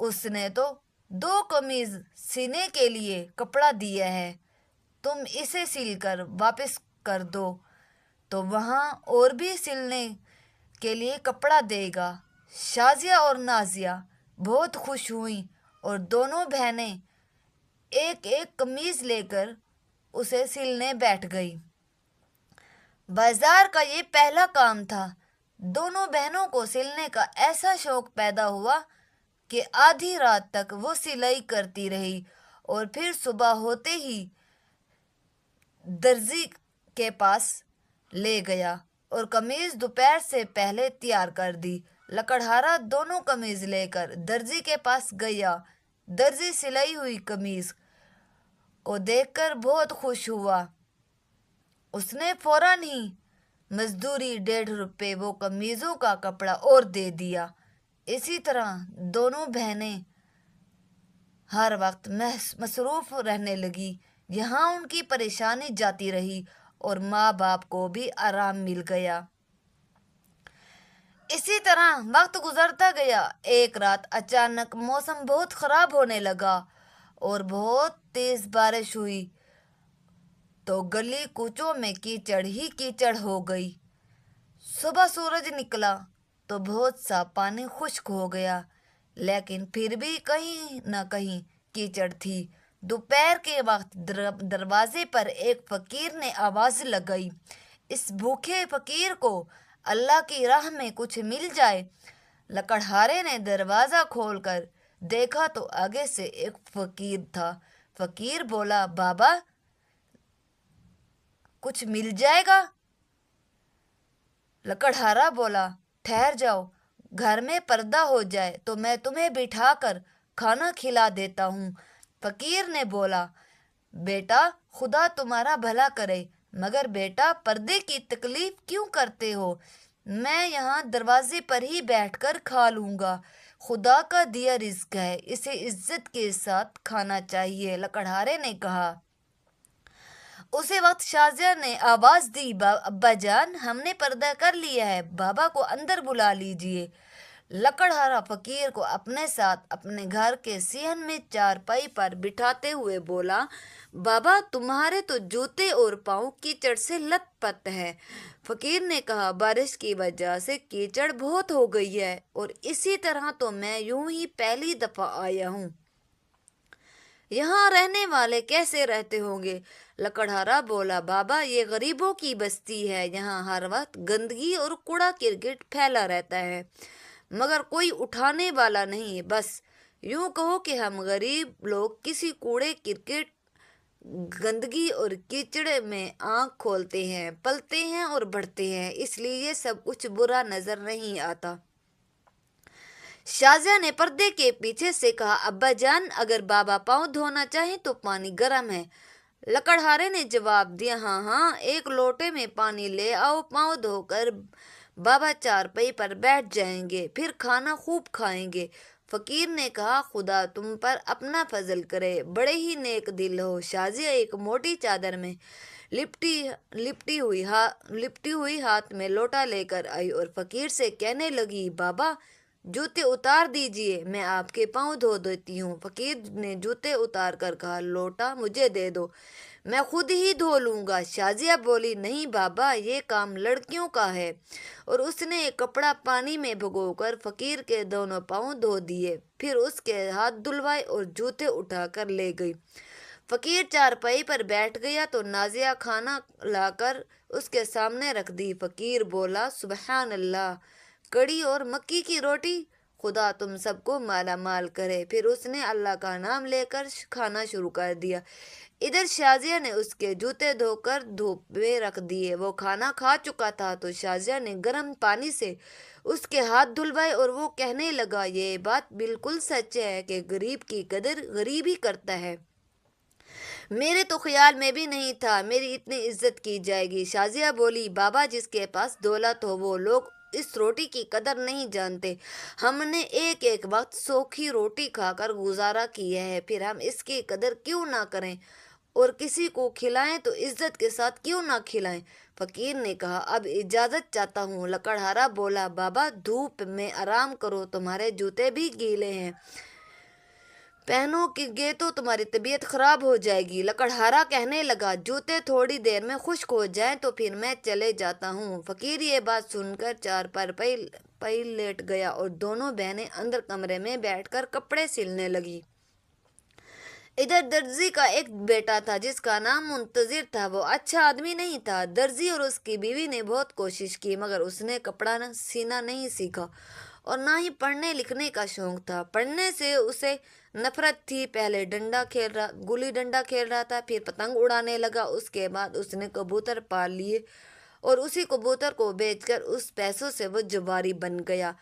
اس نے تو 2 قمیض سینے کے لیے کپڑا دیا ہے، تم اسے سل کر واپس کر دو تو وہاں اور بھی سلنے کے لیے کپڑا دے گا۔ شازیہ اور نازیہ بہت خوش ہوئیں اور دونوں بہنیں ایک ایک قمیض لے کر اسے سلنے بیٹھ گئی۔ بازار کا یہ پہلا کام تھا۔ دونوں بہنوں کو سلنے کا ایسا شوق پیدا ہوا کہ آدھی رات تک وہ سلائی کرتی رہی اور پھر صبح ہوتے ہی درزی کے پاس لے گیا اور قمیض دوپہر سے پہلے تیار کر دی۔ لکڑہارا دونوں قمیض لے کر درزی کے پاس گیا۔ درزی سلائی ہوئی قمیض کو دیکھ کر بہت خوش ہوا۔ اس نے فوراً ہی مزدوری 1.5 روپے وہ قمیضوں کا کپڑا اور دے دیا۔ اسی طرح دونوں بہنیں ہر وقت مصروف رہنے لگی۔ یہاں ان کی پریشانی جاتی رہی اور ماں باپ کو بھی آرام مل گیا۔ اسی طرح وقت گزرتا گیا۔ ایک رات اچانک موسم بہت خراب ہونے لگا اور بہت تیز بارش ہوئی تو گلی کوچوں میں کیچڑ ہی کیچڑ ہو گئی۔ صبح سورج نکلا تو بہت سا پانی خشک ہو گیا، لیکن پھر بھی کہیں نہ کہیں کیچڑ تھی۔ دوپہر کے وقت دروازے پر ایک فقیر نے آواز لگائی، اس بھوکے فقیر کو اللہ کی راہ میں کچھ مل جائے۔ لکڑہارے نے دروازہ کھول کر دیکھا تو آگے سے ایک فقیر تھا۔ فقیر بولا، بابا کچھ مل جائے گا؟ لکڑہارا بولا، ٹھہر جاؤ، گھر میں پردہ ہو جائے تو میں تمہیں بٹھا کر کھانا کھلا دیتا ہوں۔ فقیر نے بولا، بیٹا خدا تمہارا بھلا کرے، مگر بیٹا پردے کی تکلیف کیوں کرتے ہو؟ میں یہاں دروازے پر ہی بیٹھ کر کھا لوں گا۔ خدا کا دیا رزق ہے، اسے عزت کے ساتھ کھانا چاہیے، لکڑہارے نے کہا۔ اسی وقت شازیہ نے آواز دی، ابا جان ہم نے پردہ کر لیا ہے، بابا کو اندر بلا لیجیے۔ لکڑہارا فقیر کو اپنے ساتھ اپنے گھر کے صحن میں چارپائی پر بٹھاتے ہوئے بولا، بابا تمہارے تو جوتے اور پاؤں کیچڑ سے لت پت ہیں۔ فقیر نے کہا، بارش کی وجہ سے کیچڑ بہت ہو گئی ہے اور اسی طرح تو میں یوں ہی پہلی دفعہ آیا ہوں۔ یہاں رہنے والے کیسے رہتے ہوں گے؟ لکڑہارا بولا، بابا یہ غریبوں کی بستی ہے، یہاں ہر وقت گندگی اور کوڑا کرکٹ پھیلا رہتا ہے، مگر کوئی اٹھانے والا نہیں۔ بس یوں کہو کہ ہم غریب لوگ کسی کوڑے کرکٹ، گندگی اور کیچڑ میں آنکھ کھولتے ہیں، پلتے ہیں اور بڑھتے ہیں، اس لیے یہ سب کچھ برا نظر نہیں آتا۔ شازیہ نے پردے کے پیچھے سے کہا، ابا جان اگر بابا پاؤں دھونا چاہیں تو پانی گرم ہے۔ لکڑہارے نے جواب دیا، ہاں ہاں ایک لوٹے میں پانی لے آؤ، پاؤں دھو کر بابا چارپائی پر بیٹھ جائیں گے، پھر کھانا خوب کھائیں گے۔ فقیر نے کہا، خدا تم پر اپنا فضل کرے، بڑے ہی نیک دل ہو۔ شازیہ ایک موٹی چادر میں لپٹی ہوئی ہاتھ میں لوٹا لے کر آئی اور فقیر سے کہنے لگی، بابا جوتے اتار دیجیے، میں آپ کے پاؤں دھو دیتی ہوں۔ فقیر نے جوتے اتار کر کہا، لوٹا مجھے دے دو، میں خود ہی دھو لوں گا۔ شازیہ بولی، نہیں بابا یہ کام لڑکیوں کا ہے، اور اس نے ایک کپڑا پانی میں بھگو کر فقیر کے دونوں پاؤں دھو دیے، پھر اس کے ہاتھ دھلوائے اور جوتے اٹھا کر لے گئی۔ فقیر چارپائی پر بیٹھ گیا تو نازیہ کھانا لا کر اس کے سامنے رکھ دی۔ فقیر بولا، سبحان اللہ، کڑی اور مکی کی روٹی، خدا تم سب کو مالا مال کرے۔ پھر اس نے اللہ کا نام لے کر کھانا شروع کر دیا۔ ادھر شازیہ نے اس کے جوتے دھو کر دھوپ میں رکھ دیے۔ وہ کھانا کھا چکا تھا تو شازیہ نے گرم پانی سے اس کے ہاتھ دھلوائے اور وہ کہنے لگا، یہ بات بالکل سچ ہے کہ غریب کی قدر غریب ہی کرتا ہے، میرے تو خیال میں بھی نہیں تھا میری اتنی عزت کی جائے گی۔ شازیہ بولی، بابا جس کے پاس دولت ہو وہ لوگ اس روٹی کی قدر نہیں جانتے، ہم نے ایک ایک وقت سوکھی روٹی کھا کر گزارا کیا ہے، پھر ہم اس کی قدر کیوں نہ کریں اور کسی کو کھلائیں تو عزت کے ساتھ کیوں نہ کھلائیں۔ فقیر نے کہا، اب اجازت چاہتا ہوں۔ لکڑہارا بولا، بابا دھوپ میں آرام کرو، تمہارے جوتے بھی گیلے ہیں، پہنو گے تو تمہاری طبیعت خراب ہو جائے گی۔ لکڑہارا کہنے لگا جوتے تھوڑی دیر میں خشک ہو جائیں تو پھر میں چلے جاتا ہوں۔ فقیر یہ بات سن کر چارپائی پر لیٹ گیا اور دونوں بہنیں اندر کمرے میں بیٹھ کر کپڑے سلنے لگی۔ ادھر درزی کا ایک بیٹا تھا جس کا نام منتظر تھا۔ وہ اچھا آدمی نہیں تھا۔ درزی اور اس کی بیوی نے بہت کوشش کی مگر اس نے کپڑا سینا نہیں سیکھا اور نہ ہی پڑھنے لکھنے کا شوق تھا۔ پڑھنے سے اسے نفرت تھی۔ پہلے گلی ڈنڈا کھیل رہا تھا، پھر پتنگ اڑانے لگا۔ اس کے بعد اس نے کبوتر پال لیے اور اسی کبوتر کو بیچ کر اس پیسوں سے وہ جواری بن گیا۔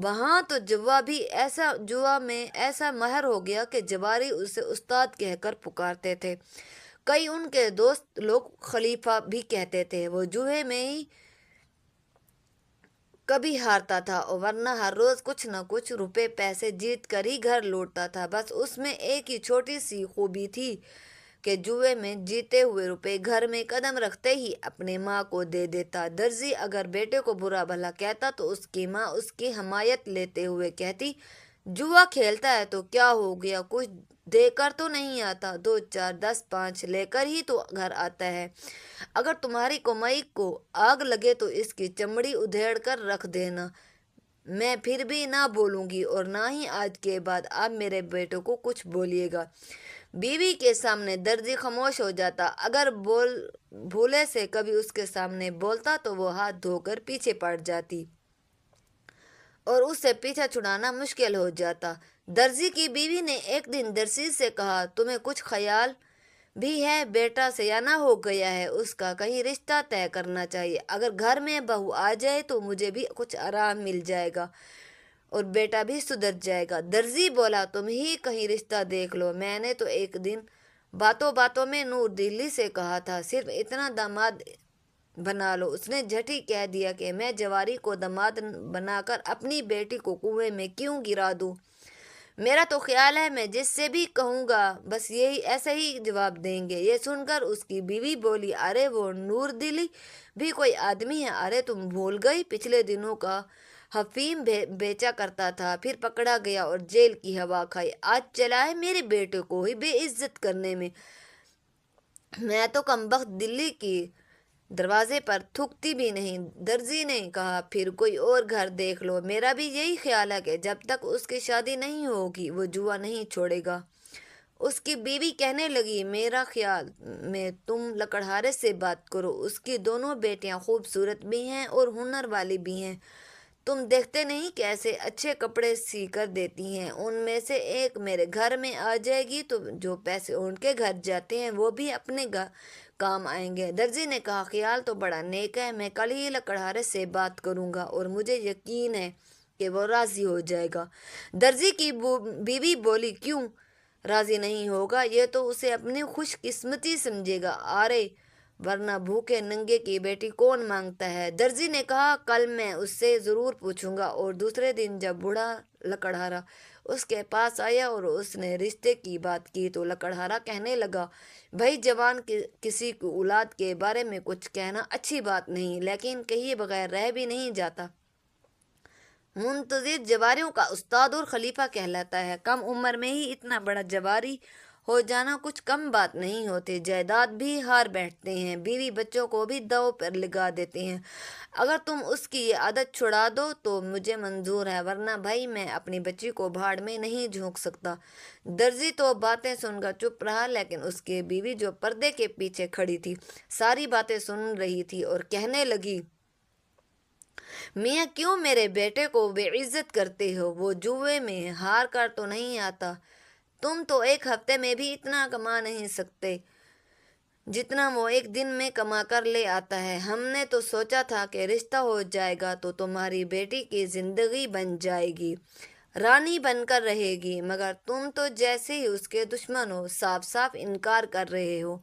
وہاں تو جوا میں ایسا ماہر ہو گیا کہ جواری اسے استاد کہہ کر پکارتے تھے۔ کئی ان کے دوست لوگ خلیفہ بھی کہتے تھے۔ وہ جوئے میں ہی کبھی ہارتا تھا ورنہ ہر روز کچھ نہ کچھ روپے پیسے جیت کر ہی گھر لوٹتا تھا۔ بس اس میں ایک ہی چھوٹی سی خوبی تھی کہ جوئے میں جیتے ہوئے روپے گھر میں قدم رکھتے ہی اپنے ماں کو دے دیتا۔ درزی اگر بیٹے کو برا بھلا کہتا تو اس کی ماں اس کی حمایت لیتے ہوئے کہتی، جوا کھیلتا ہے تو کیا ہو گیا، کچھ دے کر تو نہیں آتا، 2 4 10 5 لے کر ہی تو گھر آتا ہے۔ اگر تمہاری کمائی کو آگ لگے تو اس کی چمڑی ادھیڑ کر رکھ دینا، میں پھر بھی نہ بولوں گی اور نہ ہی آج کے بعد آپ میرے بیٹے کو کچھ بولیے گا۔ بیوی کے سامنے درزی خاموش ہو جاتا۔ اگر بھولے سے کبھی اس کے سامنے بولتا تو وہ ہاتھ دھو کر پیچھے پڑ جاتی اور اس سے پیچھا چھڑانا مشکل ہو جاتا۔ درزی کی بیوی نے ایک دن درزی سے کہا، تمہیں کچھ خیال بھی ہے؟ بیٹا سیانہ ہو گیا ہے، اس کا کہیں رشتہ طے کرنا چاہیے۔ اگر گھر میں بہو آ جائے تو مجھے بھی کچھ آرام مل جائے گا اور بیٹا بھی سدھر جائے گا۔ درزی بولا، تم ہی کہیں رشتہ دیکھ لو، میں نے تو ایک دن باتوں میں نور دلی سے کہا تھا، صرف اتنا داماد بنا لو۔ اس نے جھٹ ہی کہہ دیا کہ میں جواری کو داماد بنا کر اپنی بیٹی کو کنویں میں کیوں گرا دوں؟ میرا تو خیال ہے میں جس سے بھی کہوں گا بس ایسے ہی جواب دیں گے۔ یہ سن کر اس کی بیوی بولی، ارے وہ نور دلی بھی کوئی آدمی ہے؟ ارے تم بھول گئی، پچھلے دنوں کا افیم بیچا کرتا تھا، پھر پکڑا گیا اور جیل کی ہوا کھائی، آج چلا ہے میرے بیٹے کو ہی بے عزت کرنے میں۔ میں تو کمبخت دلی کی دروازے پر تھوکتی بھی نہیں۔ درزی نے کہا، پھر کوئی اور گھر دیکھ لو۔ میرا بھی یہی خیال ہے کہ جب تک اس کی شادی نہیں ہوگی وہ جوا نہیں چھوڑے گا۔ اس کی بیوی کہنے لگی، میرا خیال میں تم لکڑہارے سے بات کرو، اس کی دونوں بیٹیاں خوبصورت بھی ہیں اور ہنر والی بھی ہیں۔ تم دیکھتے نہیں کیسے اچھے کپڑے سی کر دیتی ہیں، ان میں سے ایک میرے گھر میں آ جائے گی تو جو پیسے ان کے گھر جاتے ہیں وہ بھی اپنے کام آئیں گے۔ درزی نے کہا، خیال تو بڑا نیک ہے، میں کل ہی لکڑہارے سے بات کروں گا اور مجھے یقین ہے کہ وہ راضی ہو جائے گا۔ درزی کی بیوی بولی، کیوں راضی نہیں ہوگا؟ یہ تو اسے اپنی خوش قسمتی سمجھے گا، آرے ورنہ بھوکے ننگے کی بیٹی کون مانگتا ہے؟ درزی نے کہا، کل میں اس سے ضرور پوچھوں گا۔ اور دوسرے دن جب بوڑھا لکڑہارا اس کے پاس آیا اور اس نے رشتے کی بات کی تو لکڑہارا کہنے لگا، بھائی جوان کسی کی اولاد کے بارے میں کچھ کہنا اچھی بات نہیں، لیکن کہیے بغیر رہ بھی نہیں جاتا۔ منتظر جواریوں کا استاد اور خلیفہ کہلاتا ہے۔ کم عمر میں ہی اتنا بڑا جواری ہو جانا کچھ کم بات نہیں ہوتی۔ جائیداد بھی ہار بیٹھتے ہیں، بیوی بچوں کو بھی داؤ پر لگا دیتے ہیں۔ اگر تم اس کی یہ عادت چھڑا دو تو مجھے منظور ہے، ورنہ بھائی میں اپنی بچی کو بھاڑ میں نہیں جھونک سکتا۔ درزی تو باتیں سن کر چپ رہا، لیکن اس کی بیوی جو پردے کے پیچھے کھڑی تھی ساری باتیں سن رہی تھی اور کہنے لگی، میاں کیوں میرے بیٹے کو بے عزت کرتے ہو؟ وہ جوئے میں ہار کر تو نہیں آتا، تم تو ایک ہفتے میں بھی اتنا کما نہیں سکتے جتنا وہ ایک دن میں کما کر لے آتا ہے۔ ہم نے تو سوچا تھا کہ رشتہ ہو جائے گا تو تمہاری بیٹی کی زندگی بن جائے گی، رانی بن کر رہے گی، مگر تم تو جیسے ہی اس کے دشمن ہو، صاف صاف انکار کر رہے ہو۔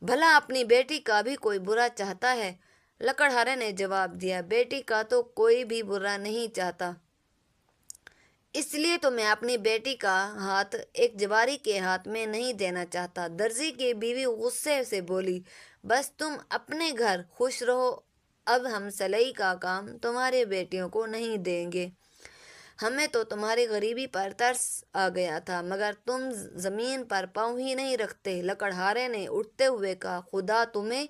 بھلا اپنی بیٹی کا بھی کوئی برا چاہتا ہے؟ لکڑہارے نے جواب دیا، بیٹی کا تو کوئی بھی برا نہیں چاہتا، اس لیے تو میں اپنی بیٹی کا ہاتھ ایک جواری کے ہاتھ میں نہیں دینا چاہتا۔ درزی کی بیوی غصے سے بولی، بس تم اپنے گھر خوش رہو، اب ہم سلائی کا کام تمہاری بیٹیوں کو نہیں دیں گے۔ ہمیں تو تمہاری غریبی پر ترس آ گیا تھا، مگر تم زمین پر پاؤں ہی نہیں رکھتے۔ لکڑہارے نے اٹھتے ہوئے کہا، خدا تمہیں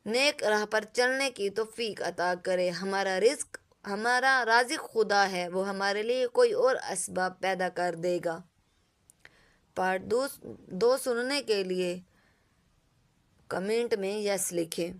نیک راہ پر چلنے کی توفیق عطا کرے۔ ہمارا رازق خدا ہے، وہ ہمارے لیے کوئی اور اسباب پیدا کر دے گا۔ پارٹ 2 سننے کے لیے کمنٹ میں یس لکھیں۔